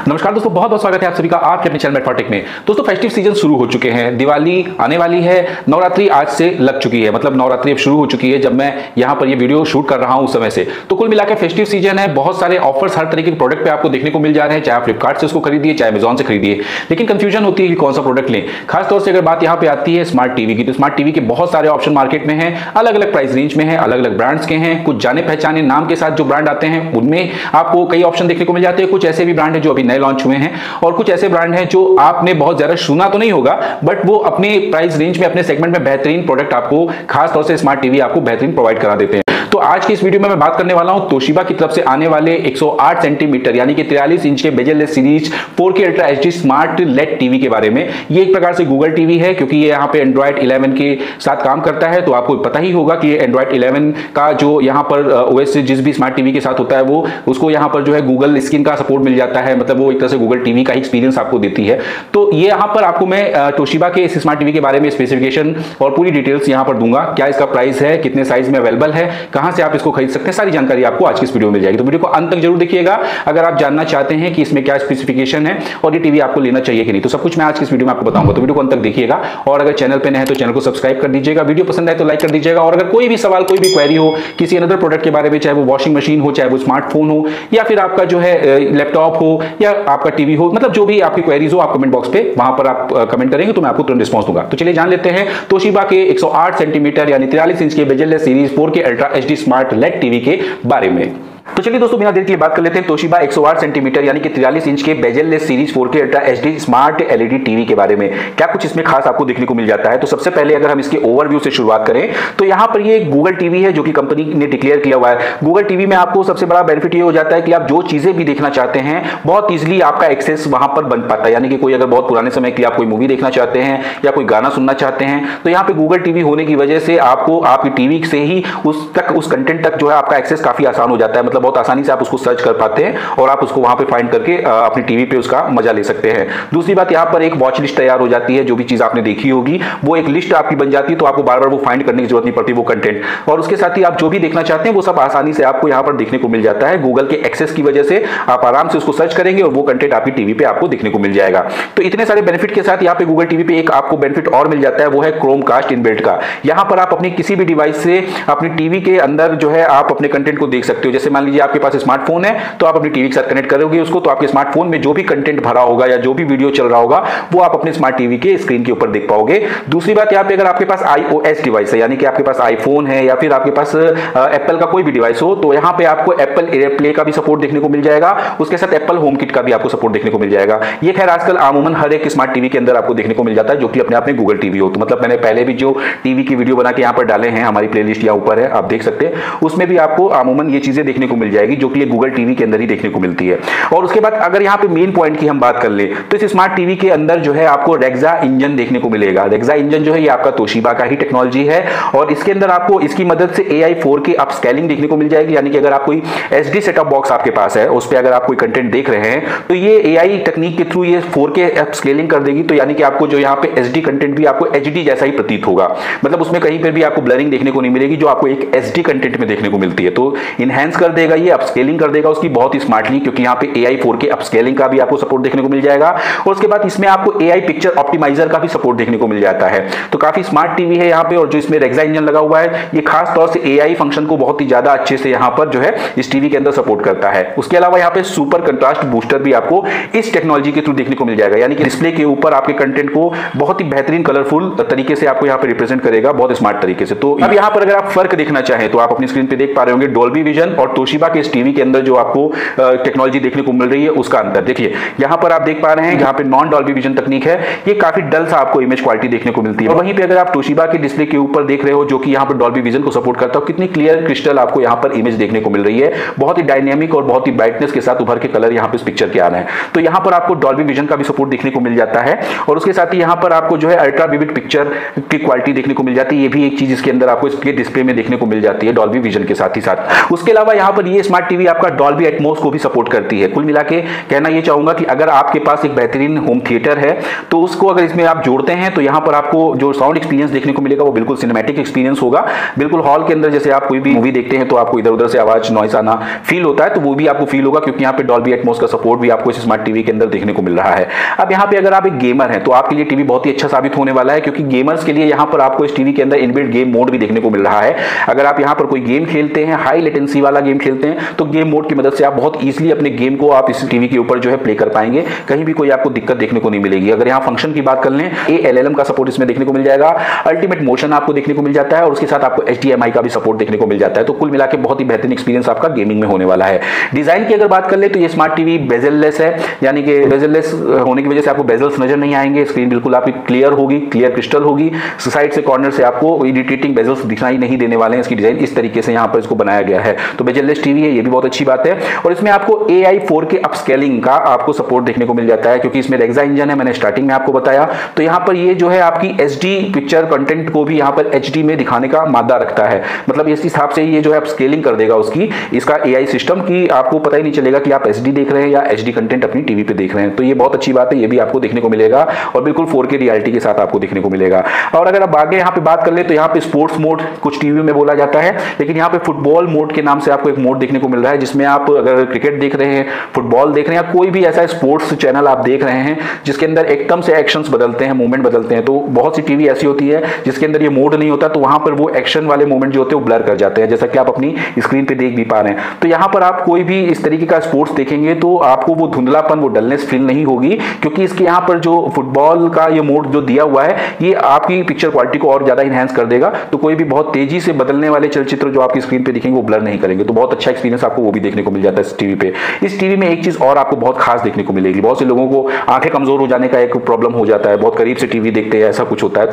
नमस्कार दोस्तों, बहुत बहुत स्वागत है आप सभी का आपके अपने चैनल मेटफॉर्टेक में। दोस्तों फेस्टिव सीजन शुरू हो चुके हैं, दिवाली आने वाली है, नवरात्रि आज से लग चुकी है, मतलब नवरात्रि अब शुरू हो चुकी है जब मैं यहां पर ये वीडियो शूट कर रहा हूं उस समय से। तो कुल मिलाकर फेस्टिव सीजन है, बहुत सारे ऑफर्स हर तरीके के प्रोडक्ट पे आपको देखने को मिल जा रहे हैं, चाहे आप फ्लिपकार्ट से उसको खरीदिए चाहे अमेजॉन से खरीदिए। लेकिन कंफ्यूजन होती है कि कौन सा प्रोडक्ट लें। खासतौर से अगर बात यहाँ पे आती है स्मार्ट टीवी की, तो स्मार्ट टीवी के बहुत सारे ऑप्शन मार्केट में है, अलग अलग प्राइस रेंज में है, अलग अलग ब्रांड्स के हैं। कुछ जाने पहचाने नाम के साथ जो ब्रांड आते हैं उनमें आपको कई ऑप्शन देखने को मिल जाते हैं। कुछ ऐसे भी ब्रांड है जो अभी नए लॉन्च हुए हैं और कुछ ऐसे ब्रांड हैं जो आपने बहुत ज्यादा सुना तो नहीं होगा, बट वो अपने प्राइस रेंज में अपने सेगमेंट में बेहतरीन प्रोडक्ट आपको, खास तौर से स्मार्ट टीवी आपको बेहतरीन प्रोवाइड करा देते हैं। तो आज की इस वीडियो में मैं बात करने वाला हूं तोशिबा की तरफ से आने वाले 108 सेंटीमीटर यानी कि 43 इंच के bezel series 4K ultra HD smart LED TV के बारे में। ये एक प्रकार से गूगल टीवी है क्योंकि ये यहाँ पे एंड्रॉइड 11 के साथ काम करता है। तो आपको पता ही होगा कि एंड्रॉइड 11 का जो यहाँ पर ओएस जिस भी स्मार्ट टीवी के साथ होता है वो उसको यहाँ पर जो है गूगल स्क्रीन का सपोर्ट मिल जाता है, मतलब वो एक तरह से गूगल टीवी का एक्सपीरियंस आपको देती है। तो ये यहाँ पर आपको मैं तोशिबा के इस स्मार्ट टीवी के बारे में स्पेसिफिकेशन और पूरी डिटेल्स यहाँ पर दूंगा। क्या इसका प्राइस है, कितने साइज में अवेलेबल है, कहां से आप इसको खरीद सकते हैं, सारी जानकारी आपको आज की इस वीडियो में मिल जाएगी। तो वीडियो को अंत तक जरूर देखिएगा अगर आप जानना चाहते हैं कि इसमें क्या स्पेसिफिकेशन है और ये टीवी आपको लेना चाहिए कि नहीं। तो सब कुछ मैं आज की इस वीडियो में आपको बताऊंगा, तो वीडियो को अंत तक देखिएगा। और अगर चैनल पे नए हैं तो चैनल को सब्सक्राइब कर दीजिएगा, वीडियो पसंद आए तो लाइक कर दीजिएगा। और अगर कोई भी सवाल, कोई भी क्वेरी हो किसी अनदर प्रोडक्ट के बारे में, चाहे वो वॉशिंग मशीन हो, चाहे वो स्मार्टफोन हो, या फिर आपका जो है लैपटॉप हो या आपका टीवी हो, मतलब जो भी आपकी क्वेरीज हो आप कमेंट बॉक्स पे वहां पर आप कमेंट करेंगे तो मैं आपको तुरंत रिस्पॉन्स दूंगा। तो चलिए जान लेते हैं तोशिबा के 108 सेंटीमीटर यानी 43 इंच के bezel series 4K ultra HD smart LED TV के बारे में। तो चलिए दोस्तों बिना देर के लिए बात कर लेते हैं तोशिबा 108 सेंटीमीटर यानी कि 43 इंच के bezel series 4K ultra HD smart LED TV के बारे में। क्या कुछ इसमें खास आपको देखने को मिल जाता है। तो सबसे पहले अगर हम इसके ओवरव्यू से शुरुआत करें तो यहाँ पर ये गूगल टीवी है जो कि कंपनी ने डिक्लेयर किया हुआ है। गूगल टीवी में आपको सबसे बड़ा बेनिफिट ये हो जाता है कि आप जो चीजें भी देखना चाहते हैं बहुत ईजिली आपका एक्सेस वहां पर बन पाता है। यानी कि कोई अगर बहुत पुराने समय के लिए आप कोई मूवी देखना चाहते हैं या कोई गाना सुनना चाहते हैं तो यहाँ पे गूगल टीवी होने की वजह से आपको आपकी टीवी से ही उस कंटेंट तक जो है आपका एक्सेस काफी आसान हो जाता है। मतलब बहुत आसानी से आप उसको सर्च कर पाते हैं और आप उसको वहां पे फाइंड करके अपनी टीवी पे उसका मजा ले सकते हैं। दूसरी बात, यहां पर एक वॉच लिस्ट तैयार हो जाती है, जो भी चीज आपने देखी होगी वो एक लिस्ट आपकी बन जाती है, तो आपको बार बार वो फाइंड करने की जरूरत नहीं पड़ती वो कंटेंट। और उसके साथ ही आप जो भी देखना चाहते हैं वो सब आसानी से आपको यहां पर देखने को मिल जाता है। गूगल के एक्सेस की वजह से आप आराम से उसको सर्च करेंगे और वो कंटेंट आपकी टीवी पे आपको देखने को मिल जाएगा। तो इतने सारे बेनिफिट के साथ यहाँ पे गूगल टीवी पे एक आपको बेनिफिट और मिल जाता है, वो है क्रोमकास्ट इनबिल्ट का। यहां पर आप अपनी किसी भी डिवाइस से अपनी टीवी के अंदर जो है आप अपने कंटेंट को देख सकते हो। जैसे मान लीजिए आपके पास स्मार्टफोन है तो आप अपनी टीवी के साथ कनेक्ट करोगे उसको, तो आपके स्मार्टफोन में जो भी कंटेंट भरा होगा या जो भी वीडियो चल रहा होगा वो आप अपने स्मार्ट टीवी के स्क्रीन के ऊपर देख पाओगे। दूसरी बात, यहाँ पे अगर आपके पास iOS डिवाइस है यानी कि आपके पास आईफोन है या फिर आपके पास एप्पल का कोई भी डिवाइस हो तो यहाँ पे आपको एप्पल एयरप्ले का भी सपोर्ट देखने को मिल जाएगा। उसके साथ एप्पल होम किट का भी आपको सपोर्ट देखने को मिल जाएगा। ये खैर आजकल आमूमन हर एक स्मार्ट टीवी के अंदर आपको देखने को मिल जाता है जो कि अपने आप में गूगल टीवी हो। तो मतलब मैंने पहले भी जो टीवी की वीडियो बना के यहाँ पर डाले हैं, हमारी प्लेलिस्ट यहाँ ऊपर है, आप देख सकते हैं, उसमें भी आपको आमूमन ये चीजें देखने को मिल जाएगी जो कि ये गूगल टीवी के अंदर ही देखने को मिलती है। और उसके बाद अगर यहाँ पे मेन पॉइंट की हम बात कर ले तो इस स्मार्ट टीवी के अंदर जो है आपको रेक्सा इंजन देखने को मिलेगा। रेक्सा इंजन जो है ये आपका तोशिबा का ही टेक्नोलॉजी है और इसके अंदर आपको इसकी मदद से AI 4K अपस्केलिंग देखने को मिल जाएगी। यानी कि अगर आप कोई SD सेटअप बॉक्स आपके पास है उस पर अगर आप कोई कंटेंट देख रहे हैं तो ये AI टेक्निक के थ्रू ये 4K अपस्केलिंग कर देगी। तो यानी कि आपको जो यहाँ पे SD कंटेंट भी आपको HD जैसा ही प्रतीत होगा, मतलब उसमें कहीं पर भी आपको ब्लरिंग देखने को नहीं मिलेगी जो आपको एक SD कंटेंट में देखने को मिलती है। तो इनहैंस कर देगा, ये अपस्केलिंग कर देगा उसकी बहुत ही स्मार्टली, क्योंकि यहाँ पे AI 4K अपस्केलिंग का भी आपको सपोर्ट देखने को मिल जाएगा। और उसके बाद इसमें आपको AI पिक्चर ऑप्टिमाइजर का भी सपोर्ट देखने को मिल जाता है। तो काफी स्मार्ट टीवी है यहाँ पे। और जो इसमें रेक्सा इंजन लगा हुआ है ये खास तौर से AI फंक्शन को बहुत ही ज्यादा अच्छे से यहाँ पर जो है इस टीवी के अंदर सपोर्ट करता है। उसके अलावा यहाँ पे सुपर कंट्रास्ट बूस्टर भी आपको इस टेक्नोलॉजी के थ्रू देखने को मिल जाएगा। यानी कि डिस्प्ले के ऊपर आपके कंटेंट को बहुत ही बेहतरीन कलरफुल तरीके से आपको यहाँ पे रिप्रेजेंट करेगा, बहुत स्मार्ट तरीके से। तो अब यहाँ पर अगर आप फर्क देखना चाहें तो आप अपनी स्क्रीन पे देख पा रहे होंगे डॉल्बी विजन और तोशिबा के इस टीवी के अंदर जो आपको टेक्नोलॉजी देखने को मिल रही है उसका अंतर देखिए। यहाँ पर आप देख पा रहे हैं यहाँ पे नॉन डॉल्बी विजन तकनीक है, ये काफी डल सा आपको इमेज क्वालिटी देखने को मिलती है। और वहीं पे अगर आप तोशिबा के डिस्प्ले के ऊपर देख रहे हो जो कि यहाँ पर डॉल्बी विजन को सपोर्ट करता है, कितनी क्लियर क्रिस्टल आपको यहाँ पर इमेज देखने को मिल रही है, बहुत ही डायनेमिक और बहुत ही ब्राइटनेस के साथ उभर के कलर यहाँ पे इस पिक्चर के आ रहे हैं। तो यहाँ पर आपको डॉल्बी विजन का भी सपोर्ट देखने को मिल जाता है और उसके साथ ही यहाँ पर आपको जो है अल्ट्रा विविड पिक्चर की क्वालिटी देखने को मिल जाती है। ये भी एक चीज इसके अंदर आपको इसके डिस्प्ले में देखने को मिल जाती है डॉल्बी विजन के साथ ही साथ। उसके अलावा यहाँ पर ये स्मार्ट टीवी आपका डॉल्बी एटमॉस को भी सपोर्ट करती है। कुल मिला के कहना ये चाहूंगा कि अगर आपके पास एक बेहतरीन होम थिएटर है तो उसको अगर इसमें आप जोड़ते हैं तो यहाँ पर आपको जो साउंड एक्सपीरियंस देखने को मिलेगा वो बिल्कुल सिनेमैटिक एक्सपीरियंस होगा। बिल्कुल हॉल के अंदर जैसे आप कोई भी मूवी देखते हैं तो आपको इधर उधर से आवाज नॉइस आना फील होता है, तो वो भी आपको फील होगा, क्योंकि यहाँ पे डॉल्बी एटमॉस का सपोर्ट भी आपको इस स्मार्ट टीवी के अंदर देखने को मिल रहा है। अब यहाँ पे अगर आप एक गेमर हैं तो आपके लिए टीवी बहुत ही अच्छा साबित होने वाला है, क्योंकि गेमर्स के लिए यहाँ पर आपको इस टीवी के अंदर इनबिल्ट गेम मोड भी देखने को मिल रहा है। अगर आप यहाँ पर कोई गेम खेलते हैं, हाई लेटेंसी वाला गेम खेलते हैं, तो गेम मोड की मदद से आप बहुत ईजिली अपने गेम को आप इस टीवी के ऊपर जो है प्ले कर पाएंगे, कहीं भी कोई आपको दिक्कत देखने को नहीं मिलेगी। अगर यहाँ फंक्शन की बात कर लें, ALLM का सपोर्ट इसमें देखने को मिल जाएगा, अल्टीमेट मोशन आपको देखने को मिल जाता है और उसके साथ आपको HDMI का भी सपोर्ट देखने को मिल जाता है। तो कुल मिला के बहुत ही बेहतरीन एक्सपीरियंस आपका गेमिंग में होने वाला है। डिजाइन की अगर बात कर ले तो ये स्मार्ट टीवी बेजललेस है, यानी कि बेजललेस होने की वजह से आपको बेजल्स नजर नहीं आएंगे। स्क्रीन बिल्कुल आपकी क्लियर होगी, क्लियर क्रिस्टल होगी। साइड से कॉर्नर से आपको इरिटेटिंग बेजल्स दिखाई नहीं देने वाले हैं। इसकी डिजाइन इस तरीके से यहाँ पर इसको बनाया गया है। तो बेजललेस टीवी है, ये भी बहुत अच्छी बात है। और इसमें आपको AI 4K अपस्केलिंग का आपको सपोर्ट देखने को मिल जाता है, क्योंकि इसमें रेक्सा इंजन है, मैंने स्टार्टिंग में आपको बताया। तो यहाँ पर ये जो है आपकी HD पिक्चर कंटेंट को भी यहाँ पर HD में दिखाने का मादा रखता है। मतलब इस हिसाब से ये जो है अपस्केलिंग कर देगा उसकी, इसका AI सिस्टम की आपको पता ही नहीं चलेगा कि आप HD देख रहे हैं या HD कंटेंट अपनी टीवी पे देख रहे हैं। तो ये बहुत अच्छी बात है, ये भी आपको देखने को मिलेगा और बिल्कुल 4K रियलिटी के साथ आपको देखने को मिलेगा। और अगर आप आगे यहाँ पे बात कर ले तो यहाँ पे स्पोर्ट्स मोड कुछ टीवी में बोला जाता है, लेकिन यहाँ पे फुटबॉल मोड के नाम से आपको एक मोड देखने को मिल रहा है, जिसमें आप अगर क्रिकेट देख रहे हैं, फुटबॉल देख रहे हैं या कोई भी ऐसा स्पोर्ट्स चैनल आप देख रहे हैं जिसके अंदर एकदम से एक्शंस बदलते हैं, मूवमेंट बदलते हैं, तो बहुत सी टीवी ऐसी होती है जिसके अंदर ये मोड नहीं होता, तो वहां पर वो एक्शन वाले मूवमेंट जो होते हैं वो ब्लर कर जाते हैं, जैसा कि आप अपनी स्क्रीन पे देख भी पा रहे हैं। तो यहाँ पर आप कोई भी इस तरीके का स्पोर्ट्स देखेंगे तो आपको वो धुंधलापन, वो डलनेस फील नहीं होगी, क्योंकि इसके यहाँ पर जो फुटबॉल का ये मोड जो दिया हुआ है ये आपकी पिक्चर क्वालिटी को और ज्यादा इनहेंस कर देगा। तो कोई भी बहुत तेजी से बदलने वाले चलचित्र जो आपकी स्क्रीन पे दिखेंगे वो ब्लर नहीं करेंगे। तो बहुत अच्छा एक्सपीरियंस आपको वो भी देखने को मिल जाता है इस टीवी पे। इस टीवी में एक चीज और आपको बहुत खास देखने को मिलेगी, बहुत से लोगों को आंखें कमजोर हो जाने का एक प्रॉब्लम हो जाता है, बहुत करीब से टीवी देखते हैं, ऐसा कुछ होता है।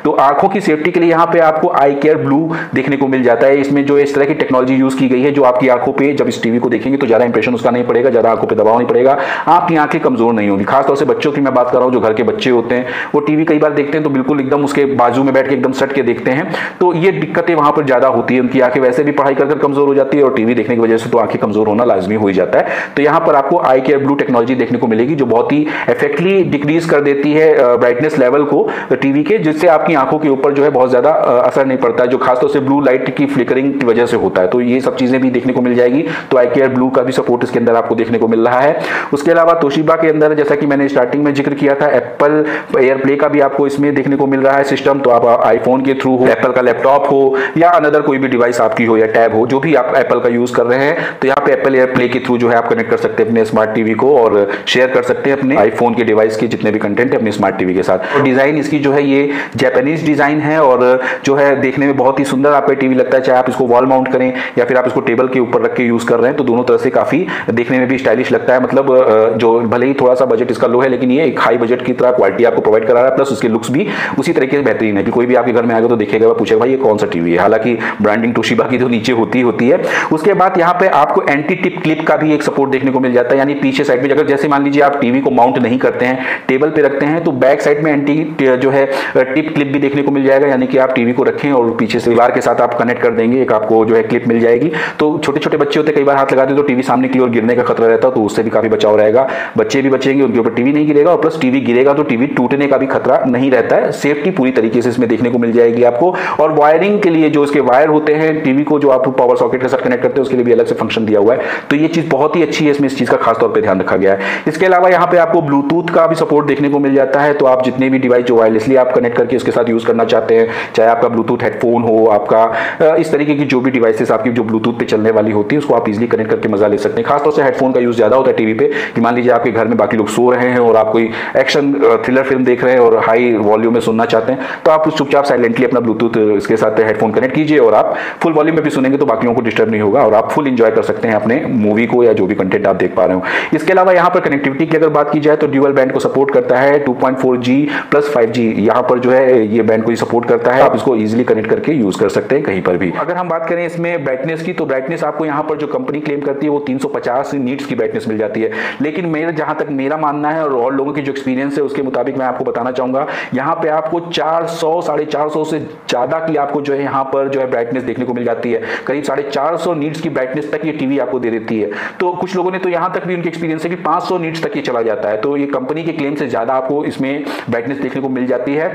तो आंखों की सेफ्टी के लिए यहाँ पे आपको आई केयर ब्लू देखने को मिल जाता है। इसमें जो इस तरह की टेक्नोलॉजी यूज की गई है जो आपकी आंखों पे जब इस टीवी को देखेंगे तो ज्यादा इंप्रेशन उसका नहीं पड़ेगा, ज्यादा आंखों पे दबाव नहीं पड़ेगा, आपकी आंखें कमजोर नहीं होगी। खासतौर से बच्चों की मैं बात कर रहा हूँ, जो घर के बच्चे होते हैं वो टीवी कई बार देखते हैं तो बिल्कुल एकदम उसके बाजू में बैठ के एकदम सट के देखते हैं, तो ये दिक्कतें वहां पर ज्यादा होती है। उनकी आंखें वैसे भी पढ़ाई कर कमजोर हो जाती है और टीवी देखने की वजह से तो आंखें कमजोर होना लाजमी हो ही जाता है। तो यहाँ पर आपको आई केयर ब्लू टेक्नोलॉजी देखने को मिलेगी जो बहुत ही इफेक्टली डिक्रीज कर देती है ब्राइटनेस लेवल को टीवी के, जिससे आपकी आंखों के ऊपर जो है बहुत ज्यादा असर नहीं पड़ता है, जो खासतौर से ब्लू लाइट की फ्लिकरिंग की वजह से होता है। तो ये सब चीजें भी देखने को मिल जाएगी। तो आई केयर ब्लू का भी सपोर्ट इसके अंदर आपको देखने को मिल रहा है। उसके अलावा तोशिबा के अंदर जैसा कि मैंने स्टार्टिंग में जिक्र किया था, एप्पल एयर प्ले का भी आपको इसमें देखने को मिल रहा है सिस्टम। तो आप आईफोन के थ्रू हो, एप्पल का लैपटॉप हो या अनदर कोई भी डिवाइस आपकी हो या टैब हो, जो भी आप एप्पल का यूज कर रहे हैं, तो यहाँ पे एप्पल एयर प्ले के थ्रू जो है आप कनेक्ट कर सकते हैं अपने स्मार्ट टीवी को और शेयर कर सकते हैं अपने आईफोन के डिवाइस के जितने भी कंटेंट है अपने स्मार्ट टीवी के साथ। और डिजाइन इसकी जो है ये जापानीज डिजाइन है और जो है देखने में बहुत ही सुंदर आपका टीवी लगता है, चाहे आप इसको वॉल माउंट करें या फिर आप इसको टेबल के ऊपर रख के यूज कर रहे हैं, तो दोनों तरह से काफी देखने में भी स्टाइलिश लगता है। मतलब जो भले ही थोड़ा सा बजट इसका लो है, लेकिन ये एक हाई बजट की तरह क्वालिटी आपको प्रोवाइड करा रहा है, प्लस उसके लुक्स भी उसी तरीके से बेहतरीन है कि कोई भी आपके घर में आएगा तो देखेगा, पूछेगा भाई ये कौन सा टीवी है। हालांकि ब्रांडिंग तोशिबा की तो नीचे होती है। उसके बाद यहाँ पे आपको एंटी टिप क्लिप का भी एक सपोर्ट देखने को मिल जाता है, यानी पीछे साइड में अगर जैसे मान लीजिए आप टीवी को माउंट नहीं करते हैं, टेबल पे रखते हैं, तो बैक साइड में एंटी जो है टिप क्लिप भी देखने को मिल जाएगा, यानी कि आप टीवी को रखें और पीछे से दीवार के साथ आप कनेक्ट कर देंगे, एक आपको जो है क्लिप मिल जाएगी। तो छोटे छोटे बच्चे होते हैं, कई बार हाथ लगाते तो टीवी सामने की ओर गिरने का खतरा रहता है, तो उससे भी काफी बचाव रहेगा। बच्चे भी बचेंगे, उनके ऊपर टीवी नहीं गिरेगा और प्लस टीवी गिरेगा तो टीवी टूटने का भी खतरा नहीं रहता है। सेफ्टी पूरी तरीके से इसमें देखने को मिल जाएगी आपको। और वायरिंग के लिए जो इसके वायर होते हैं टीवी को जो आप पावर सॉकेट के साथ कनेक्ट करते हैं उसके लिए भी अलग से फंक्शन दिया हुआ है। तो ये चीज बहुत ही अच्छी है, इसमें इस चीज का खासतौर पर ध्यान रखा गया है। इसके अलावा यहाँ पे आपको ब्लूटूथ का भी सपोर्ट देखने को मिल जाता है। तो आप जितने भी डिवाइस जो वायरलेसली आप कनेक्ट करके उसके साथ यूज करना चाहते हैं, चाहे आपका ब्लूटूथ हेडफोन हो, आपका इस तरीके की जो भी डिवाइसेस आपकी जो ब्लूटूथ पे चलने वाली होती है उसको आप इजीली कनेक्ट करके मजा ले सकते हैं। खासतौर से हेडफोन का यूज ज्यादा होता है टीवी पे, कि मान लीजिए आपके घर में बाकी लोग सो रहे हैं और आप कोई एक्शन थ्रिलर फिल्म देख रहे हैं और हाई वॉल्यूम में सुनना चाहते हैं, तो आप चुपचाप साइलेंटली अपना ब्लूटूथ इसके साथ हेडफोन कनेक्ट कीजिए और आप फुल वॉल्यूम में भी सुनेंगे तो बाकियों को डिस्टर्ब नहीं होगा और आप फुल एंजॉय कर सकते हैं अपने मूवी को या जो भी कंटेंट आप देख पा रहे हो। इसके अलावा यहाँ पर कनेक्टिविटी की अगर बात की जाए तो ड्यूअल बैंड को सपोर्ट करता है, 2.4G प्लस 5G यहाँ पर जो है ये बैंड को सपोर्ट करता है। आप इसको इजीली कनेक्ट करके यूज कर सकते हैं कहीं पर भी। अगर हम बात करें इसमें ब्राइटनेस की, तो ब्राइटनेस आपको यहाँ पर जो कंपनी क्लेम करती है वो 350 नीट्स की ब्राइटनेस मिल जाती है, लेकिन मेरा जहां तक मेरा मानना है और लोगों की जो एक्सपीरियंस है उसके मुताबिक मैं आपको बताना चाहूंगा, यहाँ पे आपको 400 450 से ज्यादा की आपको जो है यहाँ पर जो है ब्राइटनेस देखने को मिल जाती है। करीब 450 नीट्स नीट्स की ब्राइटनेस तक ये टीवी आपको दे देती है। तो कुछ लोगों ने तो यहां तक भी उनके एक्सपीरियंस है कि 500 नीट्स तक ये चला जाता है। तो ये कंपनी के क्लेम से ज्यादा आपको इसमें ब्राइटनेस देखने को मिल जाती है।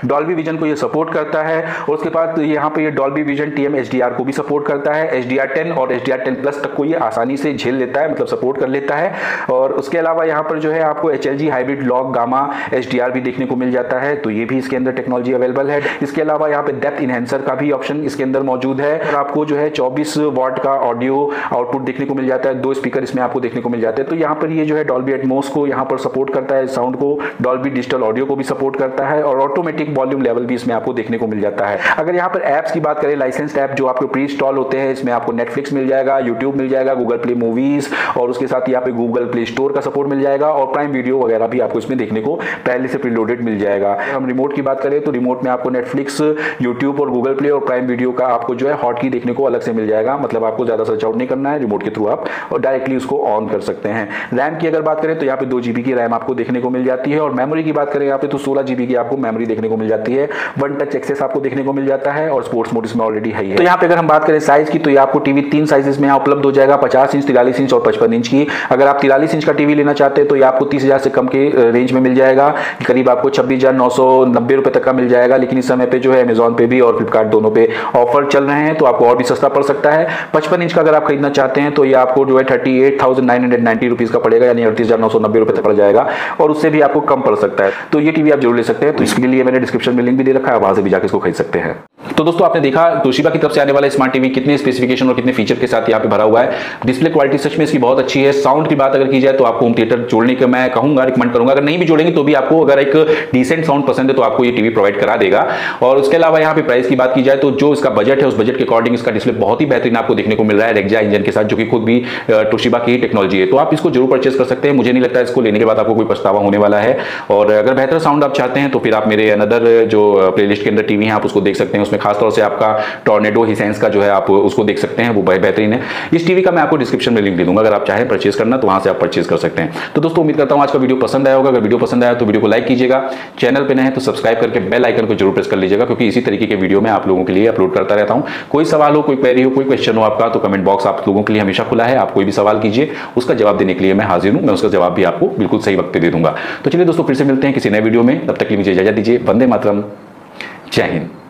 डॉल्बी विजन को ये सपोर्ट करता है और उसके बाद यहाँ पे ये डॉल्बी विजन TM HDR को भी सपोर्ट करता है। HDR10 और HDR10 प्लस तक को ये आसानी से झेल लेता है, मतलब सपोर्ट कर लेता है। और उसके अलावा यहाँ पर जो है आपको HLG hybrid log gamma HDR भी देखने को मिल जाता है, तो ये भी इसके अंदर टेक्नोलॉजी अवेलेबल है। इसके अलावा यहाँ पे डेप्थ इनहेंसर का भी ऑप्शन इसके अंदर मौजूद है और आपको जो है 24 वॉट का ऑडियो आउटपुट देखने को मिल जाता है। 2 स्पीकर इसमें आपको देखने को मिल जाते हैं। तो यहाँ पर ये जो है डॉल्बी एटमॉस को यहाँ पर सपोर्ट करता है, साउंड को, डॉल्बी डिजिटल ऑडियो को भी सपोर्ट करता है और ऑटोमेटिक वॉल्यूम लेवल भी इसमें आपको देखने को मिल जाता है। अगर यहाँ पर ऐप्स की बात करें, लाइसेंस्ड ऐप जो आपको प्री इंस्टॉल होते हैं, इसमें आपको नेटफ्लिक्स मिल जाएगा, यूट्यूब मिल जाएगा, गूगल प्ले मूवीज और उसके साथ यहाँ पे गूगल प्ले स्टोर का सपोर्ट मिल जाएगा और प्राइम वीडियो वगैरह भी आपको इसमें देखने को पहले से प्रीलोडेड मिल जाएगा। हम रिमोट की बात करें तो रिमोट में आपको नेटफ्लिक्स, यूट्यूब और गूगल प्ले और प्राइम वीडियो का आपको जो है हॉटकी देखने को अलग से मिल जाएगा, मतलब आपको ज्यादा सर्च आउट नहीं करना है, रिमोट के थ्रू आप और डायरेक्टली उसको ऑन कर सकते हैं। रैम की अगर बात करें तो यहाँ पे 2 GB की रैम आपको देखने को मिल जाती है और मेमोरी की बात करें यहाँ पे तो 16 GB की आपको मेमोरी देखने को मिल जाती है। वन टच एक्सेस आपको देखने को मिल जाता है और स्पोर्ट्स मोड इसमें ऑलरेडी है। तो यहाँ पे अगर हम बात करें साइज की तो ये आपको टीवी 3 साइजेस में उपलब्ध हो जाएगा, 50 इंच, 43 इंच और 55 इंच की। अगर आप 43 इंच का टीवी लेना चाहते हैं तो ये आपको 30,000 से कम के रेंज में मिल जाएगा, करीब आपको 26,990 रुपए तक का मिल जाएगा। लेकिन इस समय पे जो है अमेजॉन पे भी और फ्लिपकार्ट दोनों पे ऑफर चल रहे हैं तो आपको और भी सस्ता पड़ सकता है। 55 इंच का अगर आप खरीदना चाहते हैं तो ये आपको जो है 38,990 रुपीज का पड़ेगा, यानी 38,990 रुपए तक पड़ जाएगा और उससे भी आपको कम पड़ सकता है। तो ये टीवी आप जरूर ले सकते हैं। तो इसके लिए मैंने डिस्क्रिप्शन में लिंक भी दे रखा है, वहां से भी जाकर इसको खरीद सकते हैं। तो दोस्तों आपने देखा तोशिबा की तरफ से आने वाला स्मार्ट टीवी कितने स्पेसिफिकेशन और कितने फीचर के साथ यहाँ पे भरा हुआ है। डिस्प्ले क्वालिटी सच में इसकी बहुत अच्छी है। साउंड की बात अगर की जाए तो आपको होम थिएटर जोड़ने का मैं कहूंगा, रिकमेंड करूंगा। अगर नहीं भी जोड़ेंगे तो भी आपको अगर एक डिसेंट साउंड पसंद है तो आपको ये टीवी प्रोवाइड करा देगा। और उसके अलावा यहाँ पे प्राइस की बात की जाए तो जो इसका बजट है उस बजट के अकॉर्डिंग इसका डिस्प्ले बहुत ही बेहतरीन आपको देखने को मिल रहा है रेक्जा इंजन के साथ, जो कि खुद भी तोशिबा की टेक्नोलॉजी है। तो आप इसको जरूर परचेस कर सकते हैं। मुझे नहीं लगता इसको लेने के बाद आपको कोई पछतावा होने वाला है। और अगर बेहतर साउंड आप चाहते हैं तो फिर आप मेरे अनदर जो प्लेलिस्ट के अंदर टीवी है आप उसको देख सकते हैं। उसमें खासतौर से आपका टॉर्नेडो हिसेंस का जो है आप उसको देख सकते हैं, वो बेहतरीन है। इस टीवी का मैं आपको डिस्क्रिप्शन में लिंक दे दूंगा, अगर आप चाहें परचेस करना तो वहां से आप परचेस कर सकते हैं। तो दोस्तों उम्मीद करता हूं आज का वीडियो पसंद आया होगा। अगर वीडियो पसंद आया तो वीडियो को लाइक कीजिएगा, चैनल पे नए हैं तो सब्सक्राइब करके बेल आइकन को जरूर प्रेस कर लीजिएगा, क्योंकि इसी तरीके के वीडियो मैं आप लोगों के लिए अपलोड करता रहता हूं। कोई सवाल हो, कोई क्वेरी हो, कोई क्वेश्चन हो आपका तो कमेंट बॉक्स आप लोगों के लिए हमेशा खुला है। आप कोई भी सवाल कीजिए, उसका जवाब देने के लिए मैं हाजिर हूं। मैं उसका जवाब भी आपको बिल्कुल सही वक्त पे दे दूंगा। तो चलिए दोस्तों फिर से मिलते हैं किसी नए वीडियो में, तब तक के लिए मुझे इजाजत दीजिए। वंदे मातरम, जय हिंद।